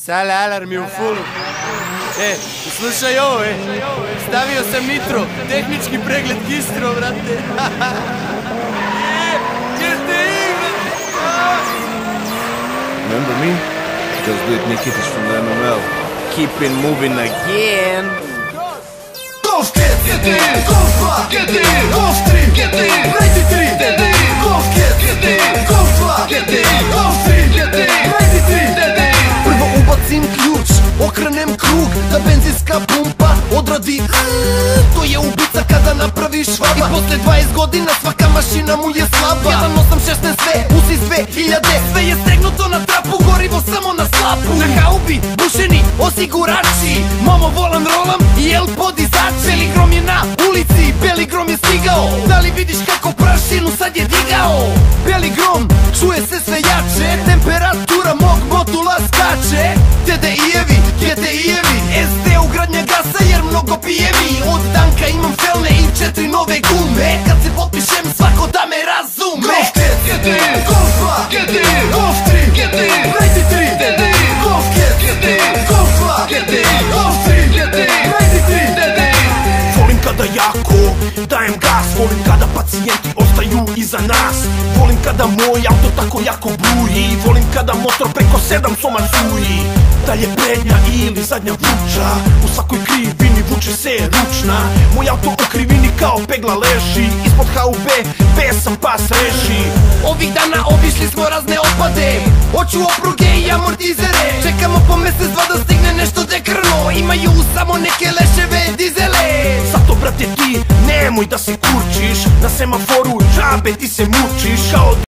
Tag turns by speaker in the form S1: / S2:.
S1: Sale alarm je u fullu. Slušaj ovo, stavio sam nitro, tehnički pregled gistro, brate.
S2: Remember me? Just did Nikitas from the MML. Keep it moving again.
S3: Golf Cat, get in! Golf 2, get in! Golf 3, get in! 93, get in! Golf Cat, get in! Golf 2, get in! Golf 3, get in! 93, get in! Prvo ubacim ključ, okrenem krug, da benzinska pumpa odradi. To je ubica kada napraviš švaba. I posle 20 godina svaka mašina mu je slaba. 1.8.16 sve, usi 2000. Sve je stegnuto na trapu, gorivo samo na slapu. Na haubi, bušeni osigurači, momo volan rolam i el podizač. Beli grom je na ulici, beli grom je stigao. Da li vidiš kako prašinu sad je digao? Beli grom, čuje se sve jače, temperatura mog motula skače. TDI-evi, GTI-evi, SD ugradnja gasa jer mnogo pijevi. Od Danka imam felne i 4 nove gume. Kad se potpišem svako da me razume. Golf Cat, get in! Golf 2, get in! Golf 3, get in! 93, get in! Golf Cat, get in! Golf 2, get in! Golf 3, get in! 93, get in!
S4: Volim kada jako dajem gas, volim kada pacijenti ostaju iza nas. Volim kada moj auto tako jako bruji, volim kada motor preko 7 soma cuji. Da li je prednja ili zadnja vuča, u svakoj krivini vuče se ručna. Moj auto u krivini kao pegla leži, ispod HUB pesam pas reži.
S3: Ovih dana obišli smo razne otpade, hoću opruge i amortizere. Čekamo po mesec dva da stigne nešto dekrno, imaju samo neke leševe dizele.
S4: Zato brate ti nemoj da se kurčiš, na semaforu džabe ti se mučiš kao